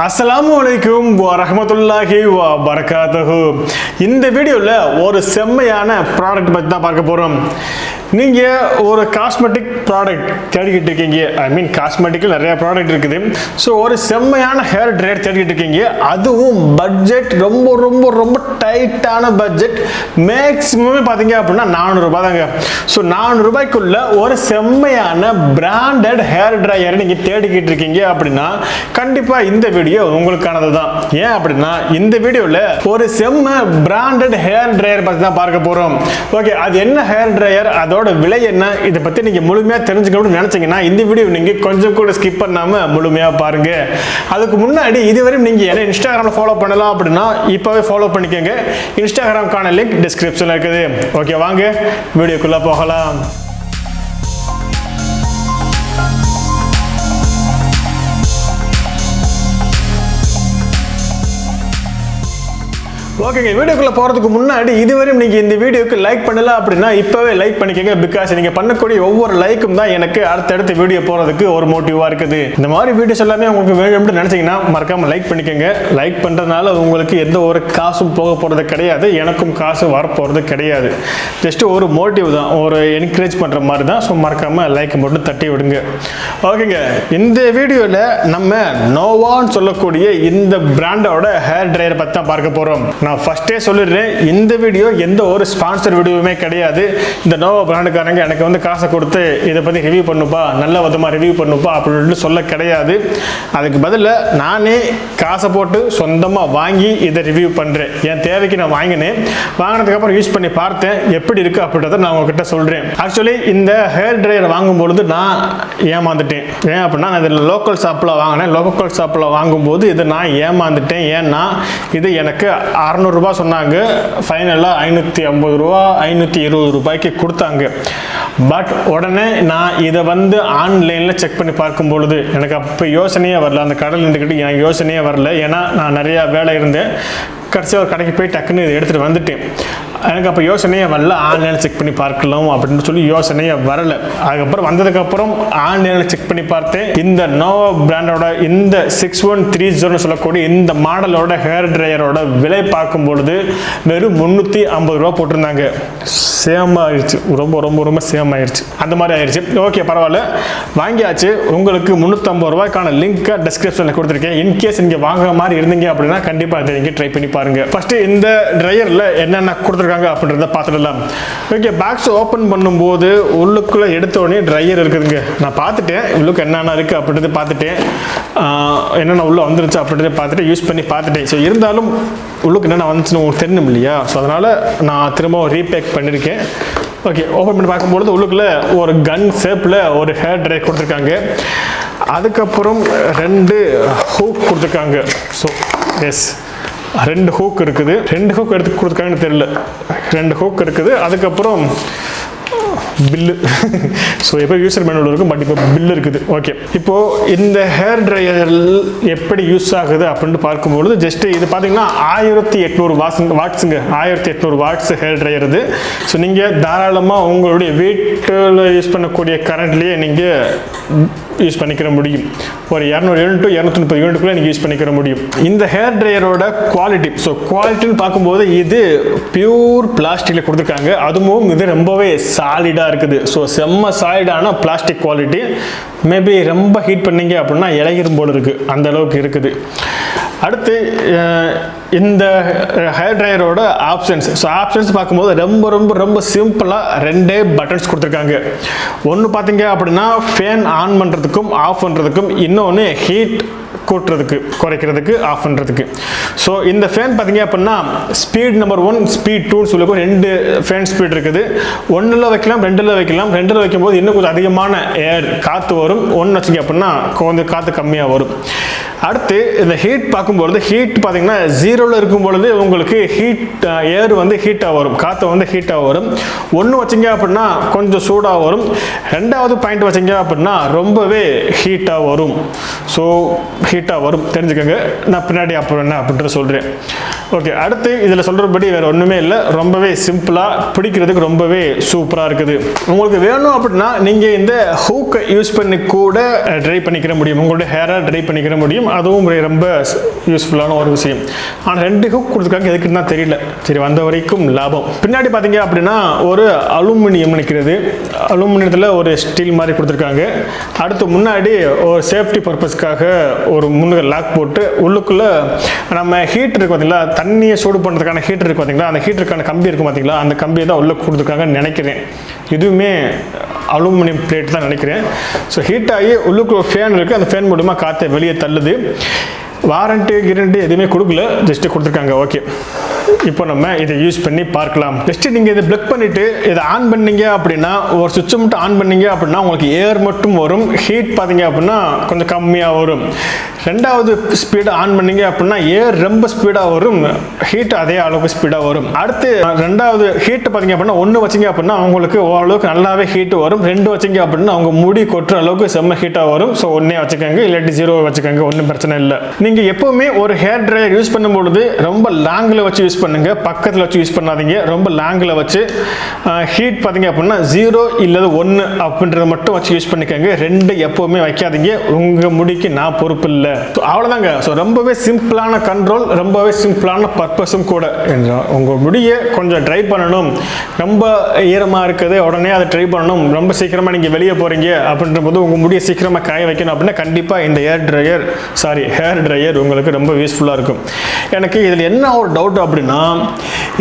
அஸ்ஸலாமுஅலைக்கும் வரஹ்மத்துல்லாஹி வபரகாத்துஹு. இந்த வீடியோவில் ஒரு செம்மையான ப்ராடக்ட் பற்றி தான் பார்க்க போகிறோம். நீங்கள் ஒரு காஸ்மெட்டிக் ப்ராடக்ட் தேடிக்கிட்டு இருக்கீங்க. காஸ்மெட்டிக்கில் நிறைய ப்ராடக்ட் இருக்குது. ஸோ ஒரு செம்மையான ஹேர் ட்ரையர் தேடிக்கிட்டு இருக்கீங்க. அதுவும் பட்ஜெட் ரொம்ப ரொம்ப ரொம்ப டைட்டான பட்ஜெட். மேக்ஸிமமே பார்த்தீங்க அப்படின்னா 400 ரூபாய் தாங்க. ஸோ 400 ரூபாய்க்குள்ள ஒரு செம்மையான பிராண்டட் ஹேர் ட்ரையர் நீங்கள் தேடிக்கிட்டு இருக்கீங்க அப்படின்னா கண்டிப்பாக இந்த வீடியோ உங்களுக்கானது தான். ஏன் அப்படின்னா இந்த வீடியோவில் ஒரு செம்ம பிராண்டட் ஹேர் ட்ரையர் பற்றி தான் பார்க்க போகிறோம். ஓகே, அது என்ன ஹேர் ட்ரையர், அதோட விலை என்ன, இதை பற்றி நீங்கள் முழுமையாக தெரிஞ்சுக்கணும்னு நினச்சிங்கன்னா இந்த வீடியோ நீங்கள் கொஞ்சம் கூட ஸ்கிப் பண்ணாமல் முழுமையாக பாருங்க. அதுக்கு முன்னாடி இதுவரையும் நீங்கள் என்ன இன்ஸ்டாகிராமில் ஃபாலோ பண்ணலாம் அப்படின்னா இப்போவே ஃபாலோ பண்ணிக்கோங்க. இன்ஸ்டாகிராம்கான லிங்க் டிஸ்கிரிப்ஷனில் இருக்குது. ஓகே, வாங்க வீடியோக்குள்ளே போகலாம். ஓகேங்க, வீடியோக்குள்ளே போகிறதுக்கு முன்னாடி இதுவரையும் நீங்கள் இந்த வீடியோக்கு லைக் பண்ணல அப்படின்னா இப்போவே லைக் பண்ணிக்கோங்க. பிகாஸ் நீங்கள் பண்ணக்கூடிய ஒவ்வொரு லைக்கும் தான் எனக்கு அடுத்தடுத்த வீடியோ போகிறதுக்கு ஒரு மோட்டிவாக இருக்குது. இந்த மாதிரி வீடியோஸ் எல்லாமே உங்களுக்கு வேணும்னு நினச்சிங்கன்னா மறக்காமல் லைக் பண்ணிக்கோங்க. லைக் பண்ணுறதுனால உங்களுக்கு எந்த ஒரு காசும் போக போகிறது கிடையாது, எனக்கும் காசு வரப்போகிறது கிடையாது. ஜஸ்ட் ஒரு மோட்டிவ் தான், ஒரு என்கரேஜ் பண்ணுற மாதிரி தான். ஸோ மறக்காமல் லைக் மட்டும் தட்டி விடுங்க. ஓகேங்க, இந்த வீடியோவில் நம்ம நோவான்னு சொல்லக்கூடிய இந்த பிராண்டோட ஹேர் ட்ரையர் பற்றி தான் பார்க்க போகிறோம். நான் ஃபர்ஸ்டே சொல்லிடுறேன், இந்த வீடியோ எந்த ஒரு ஸ்பான்சர் வீடியோவுமே கிடையாது. இந்த நோவா பிராண்டுக்காரங்க எனக்கு வந்து காசை கொடுத்து இதை பற்றி ரிவ்யூ பண்ணுப்பா, நல்ல விதமாக ரிவ்யூ பண்ணுப்பா அப்படின்னு சொல்ல கிடையாது. அதுக்கு பதிலாக நானே காசை போட்டு சொந்தமாக வாங்கி இதை ரிவ்யூ பண்ணுறேன். என் தேவைக்கு நான் வாங்கினேன். வாங்கினதுக்கப்புறம் யூஸ் பண்ணி பார்த்தேன் எப்படி இருக்குது அப்படின்றத நான் உங்ககிட்ட சொல்கிறேன். ஆக்சுவலி இந்த ஹேர் ட்ரையர் வாங்கும்பொழுது நான் ஏமாந்துட்டேன். ஏன் அப்படின்னா நான் இதில் லோக்கல் ஷாப்பில் வாங்கினேன். லோக்கல் ஷாப்பில் வாங்கும்போது இதை நான் ஏமாந்துட்டேன். ஏன்னா இது எனக்கு 600 ரூபாய் சொன்னாங்க. ஃபைனலாக 550 ரூபா 520 ரூபாய்க்கு கொடுத்தாங்க. பட் உடனே நான் இதை வந்து ஆன்லைனில் செக் பண்ணி பார்க்கும் பொழுது எனக்கு அப்போ யோசனையே வரல. அந்த கடையில் இருந்துக்கிட்டு எனக்கு யோசனையே வரல. ஏன்னா நான் நிறையா வேலை இருந்தேன். கடைசியாக ஒரு கடைக்கு போய் டக்குன்னு இதை எடுத்துகிட்டு வந்துட்டேன். எனக்கு அப்போ யோசனையே வரல, ஆன்லைனில் செக் பண்ணி பார்க்கலாம் அப்படின்னு சொல்லி யோசனையே வரலை. அதுக்கப்புறம் வந்ததுக்கப்புறம் ஆன்லைனில் செக் பண்ணி பார்த்தேன். இந்த நோவா பிராண்டோட இந்த 6130 சொல்லக்கூடிய இந்த மாடலோட ஹேர் ட்ரையரோட விலை பார்க்கும் பொழுது வெறும் 350 ரூபா போட்டிருந்தாங்க. சேம் ஆயிடுச்சு, ரொம்ப ரொம்ப ரொம்ப சேம் ஆயிடுச்சு. அந்த மாதிரி ஆயிடுச்சு. ஓகே, பரவாயில்ல, வாங்கியாச்சு. உங்களுக்கு 350 ரூபாய்க்கான லிங்க்கை டிஸ்கிரிப்ஷனில் கொடுத்துருக்கேன். இன்கேஸ் நீங்கள் வாங்குற மாதிரி இருந்தீங்க அப்படின்னா கண்டிப்பாக அதை நீங்கள் ட்ரை பண்ணி பாருங்க. ஃபர்ஸ்ட் இந்த ட்ரையரில் என்னென்ன கொடுத்துருக்காங்க அப்படின்றத பார்த்துடலாம். ஓகே, பாக்ஸ் ஓப்பன் பண்ணும்போது உள்ளுக்குள்ளே எடுத்தோடனே ட்ரையர் இருக்குதுங்க. நான் பார்த்துட்டேன் உள்ளுக்கு என்னென்ன இருக்குது அப்படின்றத பார்த்துட்டேன். என்னென்ன உள்ளே வந்துருச்சு அப்படின்றத பார்த்துட்டு யூஸ் பண்ணி பார்த்துட்டேன். ஸோ இருந்தாலும் உள்ளுக்கு என்னென்ன வந்துச்சுன்னு உங்களுக்கு தெரியணும் இல்லையா? ஸோ அதனால் நான் திரும்ப ரீபேக் பண்ணியிருக்கேன். ஓகே, ஓப்பன் பண்ணி பார்க்கும்பொழுது உள்ளுக்குள்ளே ஒரு கன் ஷேப்பில் ஒரு ஹேர் ட்ரையர் கொடுத்துருக்காங்க. அதுக்கப்புறம் 2 ஹூக் கொடுத்துருக்காங்க. ஸோ எஸ், 2 ஹூக் இருக்குது. 2 ஹூக் எடுத்து கொடுத்துருக்காங்கன்னு தெரியல. 2 ஹூக் இருக்குது. அதுக்கப்புறம் பில்லு. ஸோ எப்போ யூசர் மேனுவல் இருக்கும், பட் இப்போ பில்லு இருக்குது. ஓகே, இப்போது இந்த ஹேர் ட்ரையர் எப்படி யூஸ் ஆகுது அப்படின்னு பார்க்கும்பொழுது ஜஸ்ட் இது பார்த்தீங்கன்னா 1800 வாட்ஸுங்க. 1800 வாட்ஸ் ஹேர் ட்ரையர் இது. ஸோ நீங்கள் தாராளமாக உங்களுடைய வீட்டில் யூஸ் பண்ணக்கூடிய கரண்ட்லேயே நீங்கள் யூஸ் பண்ணிக்கிற முடியும். ஒரு 200 யூனிட் டு 230 யூனிட்டுக்குள்ளே நீங்கள் யூஸ் பண்ணிக்கிற முடியும். இந்த ஹேர் ட்ரையரோட குவாலிட்டி, ஸோ குவாலிட்டின்னு பார்க்கும்போது இது பியூர் பிளாஸ்டிக்கில் கொடுத்துருக்காங்க. அதுவும் இது ரொம்பவே சாலிடாக இருக்குது. ஸோ செம்ம சாலிடான பிளாஸ்டிக் குவாலிட்டி. மேபி ரொம்ப ஹீட் பண்ணீங்க அப்படின்னா இலகிரும் போல் இருக்குது, அந்த அளவுக்கு இருக்குது. அடுத்து இந்த ஹேர் ட்ரையரோட ஆப்ஷன்ஸ். ஸோ ஆப்ஷன்ஸ் பார்க்கும்போது ரொம்ப ரொம்ப ரொம்ப சிம்பிளாக 2 பட்டன்ஸ் கொடுத்துருக்காங்க. ஒன்று பார்த்தீங்க அப்படின்னா ஃபேன் ஆன் பண்ணுறதுக்கும் ஆஃப் பண்ணுறதுக்கும், இன்னொன்று ஹீட் கூட்டுறதுக்கு குறைக்கிறதுக்கு ஆஃப் பண்ணுறதுக்கு. ஸோ இந்த ஃபேன் பார்த்தீங்க அப்படின்னா ஸ்பீட் நம்பர் 1 ஸ்பீட் 2ன்னு சொல்லி 2 ஃபேன் ஸ்பீட் இருக்குது. 1ல் வைக்கலாம், 2ல் வைக்கலாம். 2ல் வைக்கும்போது இன்னும் கொஞ்சம் அதிகமான ஏர் காற்று வரும். 1 வச்சிங்க அப்படின்னா கொஞ்சம் காற்று கம்மியாக வரும். அடுத்து இந்த ஹீட் பார்க்கும்பொழுது ஹீட் பார்த்தீங்கன்னா 0ல் இருக்கும் பொழுது உங்களுக்கு ஹீட் ஏர் வந்து ஹீட்டாக வரும், காற்று வந்து ஹீட்டாக வரும். 1 வச்சிங்க அப்படின்னா கொஞ்சம் சூடாக வரும். 2வது பாயிண்ட் வச்சிங்க அப்படின்னா ரொம்பவே ஹீட்டாக வரும். ஸோ ஹீட்டாக வரும் தெரிஞ்சுக்கோங்க. நான் பின்னாடி அப்புறம் என்ன அப்படின்ற சொல்கிறேன். ஓகே, அடுத்து இதில் சொல்கிறபடி வேறு ஒன்றுமே இல்லை, ரொம்பவே சிம்பிளாக பிடிக்கிறதுக்கு ரொம்பவே சூப்பராக இருக்குது. உங்களுக்கு வேணும் அப்படின்னா நீங்கள் இந்த ஹூக்கை யூஸ் பண்ணி கூட ட்ரை பண்ணிக்கிற முடியும், உங்களுடைய ஹேரை ட்ரை பண்ணிக்கிற முடியும். அதுவும் ரொம்ப யூஸ்ஃபுல்லான ஒரு விஷயம். ஆனால் 2 ஹூக் கொடுத்துருக்காங்க, எதுக்குன்னு தான் தெரியல. சரி, வந்த வரைக்கும் லாபம். பின்னாடி பார்த்தீங்க அப்படின்னா ஒரு அலுமினியம் நினைக்கிறது, அலுமினியத்தில் ஒரு ஸ்டீல் மாதிரி கொடுத்துருக்காங்க. அடுத்து முன்னாடி ஒரு சேஃப்டி பர்பஸ்க்காக ஒரு முன்னுக்கு லாக் போட்டு உள்ளுக்குள்ளே நம்ம ஹீட்டர் இருக்கு பார்த்தீங்களா, தண்ணியை சூடு பண்ணுறதுக்கான ஹீட்டர் இருக்கு பார்த்தீங்களா, அந்த ஹீட்டருக்கான கம்பி இருக்கும் பார்த்தீங்களா, அந்த கம்பியை தான் உள்ளே கொடுத்துருக்காங்கன்னு நினைக்கிறேன். இதுவுமே அலுமினியம் பிளேட் தான் நினைக்கிறேன். ஸோ ஹீட் ஆகி உள்ளுக்குள்ள ஃபேன் இருக்குது, அந்த ஃபேன் மூலமாக காற்றை வெளியே தள்ளுது. வாரண்டி கிரண்டி எதுவுமே கொடுக்கல, ஜஸ்ட்டு கொடுத்துருக்காங்க. ஓகே, இப்போ நம்ம இதை யூஸ் பண்ணி பார்க்கலாம். ஜஸ்ட்டு நீங்கள் இதை ப்ளக் பண்ணிவிட்டு இதை ஆன் பண்ணீங்க அப்படின்னா, ஒரு சுவிட்சை மட்டும் ஆன் பண்ணீங்க அப்படின்னா உங்களுக்கு ஏர் மட்டும் வரும், ஹீட் பார்த்தீங்க அப்படின்னா கொஞ்சம் கம்மியாக வரும். 2வது ஸ்பீடு ஆன் பண்ணீங்க அப்படின்னா ஏர் ரொம்ப ஸ்பீடாக வரும், ஹீட் அதே அளவுக்கு ஸ்பீடாக வரும். அடுத்து 2வது ஹீட்டு பார்த்தீங்க அப்படின்னா 1 வச்சிங்க அப்படின்னா உங்களுக்கு ஓரளவுக்கு நல்லாவே ஹீட்டு வரும். 2 வச்சிங்க அப்படின்னா அவங்க முடி கொட்டுற அளவுக்கு செம்ம ஹீட்டாக வரும். ஸோ 1 வச்சுக்கோங்க, இல்லாட்டி 0 வச்சுக்கோங்க, ஒன்றும் பிரச்சனை இல்லை. நீங்கள் எப்போவுமே ஒரு ஹேர் ட்ரையர் யூஸ் பண்ணும்பொழுது ரொம்ப லாங்கில் வச்சு யூஸ் பண்ணுங்க, பக்கத்தில் வச்சு யூஸ் பண்ணாதீங்க. ரொம்ப லாங்கில் வச்சு ஹீட் பார்த்தீங்க அப்படின்னா 0 இல்லது 1 அப்படின்றத மட்டும் வச்சு யூஸ் பண்ணிக்கோங்க. 2 எப்போவுமே வைக்காதீங்க, உங்கள் முடிக்கு நான் பொறுப்பு இல்லை. அவ்வளோதாங்க. ஸோ ரொம்பவே சிம்பிளான கண்ட்ரோல், ரொம்பவே சிம்பிளான பர்பஸும் கூட. உங்கள் முடியை கொஞ்சம் ட்ரை பண்ணணும், ரொம்ப ஈரமாக இருக்குது உடனே அதை ட்ரை பண்ணணும், ரொம்ப சீக்கிரமாக நீங்கள் வெளியே போகிறீங்க அப்படின்ற போது உங்கள் முடியை சீக்கிரமாக காய வைக்கணும் அப்படின்னா கண்டிப்பாக இந்த ஹேர் ட்ரையர் உங்களுக்கு ரொம்ப யூஸ்ஃபுல்லாக இருக்கும். எனக்கு இதில் என்ன ஒரு டவுட் அப்படின்னா,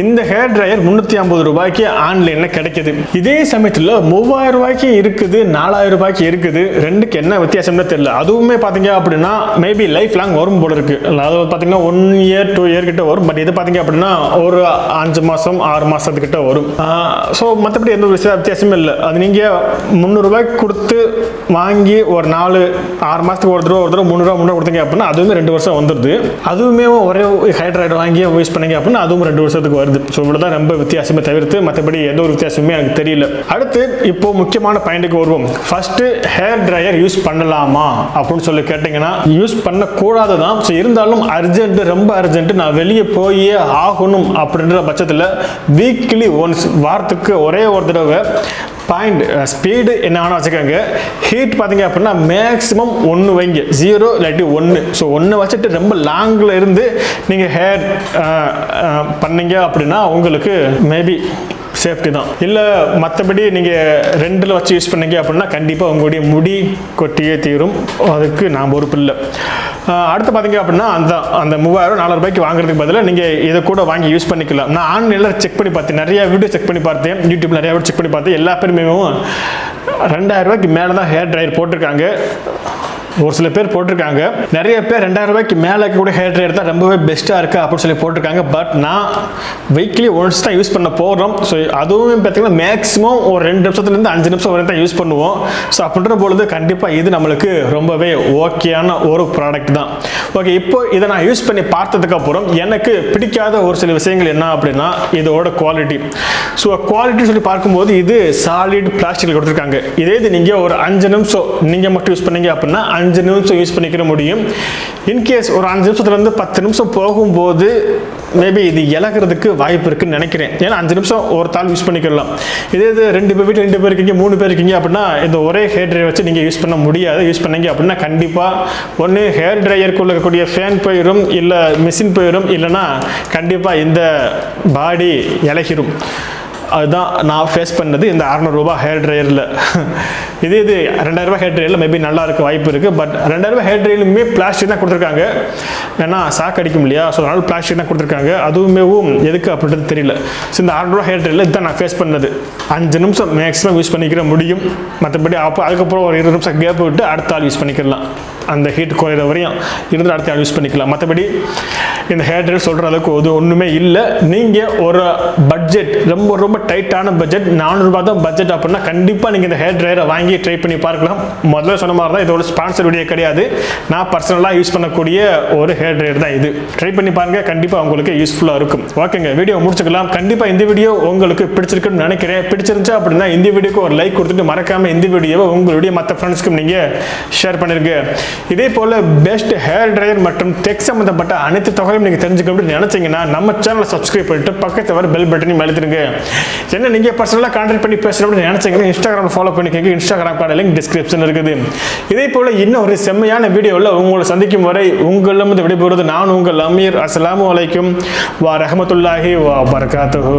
இந்த ஹேர் ட்ரையர் 350 ரூபாய்க்கு ஆன்லைனில் கிடைக்குது. இதே சமயத்தில் 3000 ரூபாய்க்கு இருக்குது, 4000 ரூபாய்க்கு இருக்குது. 2க்கு என்ன வித்தியாசம்னு தெரியல. அதுவுமே பார்த்தீங்க அப்படின்னா மேபி லைஃப் லாங் வரும் போல இருக்கு. அதாவது பார்த்தீங்கன்னா 1 இயர் 2 இயர் கிட்ட வரும். பட் இது பார்த்தீங்க அப்படின்னா ஒரு 5 மாதம் 6 மாதத்துக்கிட்ட வரும். ஸோ மற்றபடி எந்த ஒரு வித்தியாசமும் இல்லை. அது நீங்கள் 300 ரூபாய்க்கு கொடுத்து வாங்கி ஒரு 4-6 மாதத்துக்கு ஒரு தடவை 300 ரூபா கொடுத்தீங்க அப்படின்னா அதுவுமே 2 வருஷம் வந்துடுது. அதுவுமே ஒரே ஹேர் ட்ரையர் வாங்கி யூஸ் பண்ணீங்க அப்படின்னா அதுவும் 2 வருஷத்துக்கு வருது. ஸோ இவ்வளோதான் ரொம்ப வித்தியாசமே தவிர்த்து மற்றபடி எந்த ஒரு வித்தியாசமே எனக்கு தெரியல. அடுத்து இப்போ முக்கியமான பாயிண்ட்டுக்கு வருவோம். ஃபர்ஸ்ட் ஹேர் ட்ரையர் யூஸ் பண்ணலாமா அப்படின்னு சொல்லி கேட்டிங்கன்னா யூஸ் பண்ணக்கூடாது தான். ஸோ இருந்தாலும் அர்ஜென்ட், ரொம்ப அர்ஜென்ட், நான் வெளியே போயே ஆகணும் அப்படின்ற பட்சத்தில் வீக்லி ஒன்ஸ், வாரத்துக்கு ஒரே ஒரு தடவை பாயிண்ட் ஸ்பீடு என்ன வேணால் வச்சுக்கோங்க. ஹீட் பார்த்தீங்க அப்படின்னா மேக்ஸிமம் 1 வைங்க, 0 இல்லாட்டி 1. ஸோ 1 வச்சுட்டு ரொம்ப லாங்கில் இருந்து நீங்கள் ஹேர் பண்ணீங்க அப்படின்னா உங்களுக்கு மேபி சேஃப்டி தான். இல்லை மற்றபடி நீங்கள் 2ல் வச்சு யூஸ் பண்ணீங்க அப்படின்னா கண்டிப்பாக உங்களுடைய முடி கொட்டியே தீரும், அதுக்கு நான் பொறுப்பு இல்லை. அடுத்து பார்த்தீங்க அப்படின்னா அந்த 3000-4000 ரூபாய்க்கு வாங்குறதுக்கு பதிலாக நீங்கள் இதை கூட வாங்கி யூஸ் பண்ணிக்கலாம். நான் ஆன்லைனில் செக் பண்ணி பார்த்தேன், நிறைய வீடியோ செக் பண்ணி பார்த்தேன், யூடியூப்ல நிறைய வீடியோ செக் பண்ணி பார்த்தேன். எல்லா பேருமே 2000 ரூபாய்க்கு மேலே தான் ஹேர் ட்ரையர் போட்டிருக்காங்க. ஒரு சில பேர் போட்டிருக்காங்க, நிறைய பேர் 2000 ரூபாய்க்கு மேலே கூட ஹேர் ட்ரையர் தான் ரொம்பவே பெஸ்ட்டாக இருக்குது அப்படின்னு சொல்லி போட்டிருக்காங்க. பட் நான் வீக்லி ஒன்ஸ் தான் யூஸ் பண்ண போகிறோம். ஸோ அதுவும் பார்த்தீங்கன்னா மேக்ஸிமம் ஒரு 2 நிமிஷத்துலேருந்து 5 நிமிஷம் வரை தான் யூஸ் பண்ணுவோம். ஸோ அப்படின்ற பொழுது கண்டிப்பாக இது நம்மளுக்கு ரொம்பவே ஓகேயான ஒரு ப்ராடக்ட் தான். ஓகே, இப்போ இதை நான் யூஸ் பண்ணி பார்த்ததுக்கப்புறம் எனக்கு பிடிக்காத ஒரு சில விஷயங்கள் என்ன அப்படின்னா இதோட குவாலிட்டி. ஸோ குவாலிட்டி சொல்லி பார்க்கும்போது இது சாலிட் பிளாஸ்டிக்கில் கொடுத்துருக்காங்க. இதே இது நீங்கள் ஒரு 5 நிமிஷம் நீங்கள் மட்டும் யூஸ் பண்ணீங்க அப்படின்னா 5 நிமிஷம் யூஸ் பண்ணிக்கிற முடியும். இன்கேஸ் ஒரு 5 நிமிஷத்துலேருந்து 10 நிமிஷம் போகும்போது மேபி இது இழக்கிறதுக்கு வாய்ப்பு இருக்குன்னு நினைக்கிறேன். ஏன்னா 5 நிமிஷம் ஒரு தாள் யூஸ் பண்ணிக்கலாம். இதே இது 2 பேர் வீட்டில் 2 பேர் இருக்கீங்க, 3 பேர் இருக்கீங்க அப்படின்னா இந்த ஒரே ஹேர் ட்ரையர் வச்சு நீங்கள் யூஸ் பண்ண முடியாது. யூஸ் பண்ணீங்க அப்படின்னா கண்டிப்பாக ஒன்று ஹேர் ட்ரையருக்குள்ள இருக்கக்கூடிய ஃபேன் போயிடும், இல்லை மிஷின் போயிடும், இல்லைன்னா கண்டிப்பாக இந்த பாடி இலகிரும். அதுதான் நான் ஃபேஸ் பண்ணது இந்த 600 ரூபாய் ஹேர் ட்ரையரில். இது 2000 ரூபாய் ஹேர் ட்ரையரில் மேபி நல்லா இருக்க வாய்ப்பு இருக்குது. பட் 2000 ரூபாய் ஹேர் ட்ரையருமே பிளாஸ்டிக் தான் கொடுத்துருக்காங்க. ஏன்னா சாக்கு அடிக்கும் இல்லையா, ஸோ அதனால பிளாஸ்டிக் தான் கொடுத்துருக்காங்க. அதுவுமே எதுக்கு அப்படின்றது தெரியல. ஸோ இந்த 600 ரூபாய் ஹேர் ட்ரையரில் இதுதான் நான் ஃபேஸ் பண்ணது. 5 நிமிஷம் மேக்ஸிமம் யூஸ் பண்ணிக்கிற முடியும். மற்றபடி அதுக்கப்புறம் ஒரு 20 நிமிஷம் கேப் விட்டு அடுத்த ஆள் யூஸ் பண்ணிக்கலாம். அந்த ஹீட் குறையிற வரையும் இருந்து அடுத்த ஆள் யூஸ் பண்ணிக்கலாம். மற்றபடி இந்த ஹேர் ட்ரையர் சொல்கிற அளவுக்கு ஒன்றுமே இல்லை. நீங்கள் ஒரு பட்ஜெட் ரொம்ப டைட்டான பட்ஜெட் 400 ரூபாய் தான் பட்ஜெட் அப்படின்னா கண்டிப்பாக நீங்கள் இந்த ஹேர் ட்ரையரை வாங்கி ட்ரை பண்ணி பார்க்கலாம். முதல்ல சொன்ன மாதிரி தான் இதோட ஸ்பான்சர் வீடியோ கிடையாது. நான் பர்சனலாக யூஸ் பண்ணக்கூடிய ஒரு ஹேர் ட்ரையர் தான் இது. ட்ரை பண்ணி பாருங்கள், கண்டிப்பாக உங்களுக்கு யூஸ்ஃபுல்லாக இருக்கும். ஓகேங்க, வீடியோ முடிச்சுக்கலாம். கண்டிப்பாக இந்த வீடியோ உங்களுக்கு பிடிச்சிருக்குன்னு நினைக்கிறேன். பிடிச்சிருந்துச்சா அப்படின்னா இந்த வீடியோக்கு ஒரு லைக் கொடுத்துட்டு மறக்காமல் இந்த வீடியோவை உங்களுடைய மற்ற ஃப்ரெண்ட்ஸ்க்கும் நீங்கள் ஷேர் பண்ணிருங்க. இதே போல் பெஸ்ட் ஹேர் ட்ரையர் மற்றும் டெக் சம்மந்தப்பட்ட அனைத்து தகவலையும் நீங்கள் தெரிஞ்சுக்கணும்னு நினச்சிங்கன்னா நம்ம சேனலை சப்ஸ்கிரைப் பண்ணிட்டு பக்கத்தில் வர பெல் பட்டனையும் அழுத்திடுங்க. என்ன நீங்கள் பர்சனலாக கான்டாக்ட் பண்ணி பேசுகிறோம்னு நினச்சிங்கன்னா இன்ஸ்டாகிராமில் ஃபாலோ பண்ணிக்கோங்க. இன்ஸ்டாகிராம் லிங்க் டிஸ்கிரிப்ஷன் இருக்குது. இதே போல் இன்னும் ஒரு செம்மையான வீடியோவில் உங்களை சந்திக்கும் வரை உங்களிடம் விடைபெறுவது நான் உங்கள் அமீர். அஸ்ஸலாமு அலைக்கும் வ ரஹ்மத்துல்லாஹி வ பரகாத்துஹு.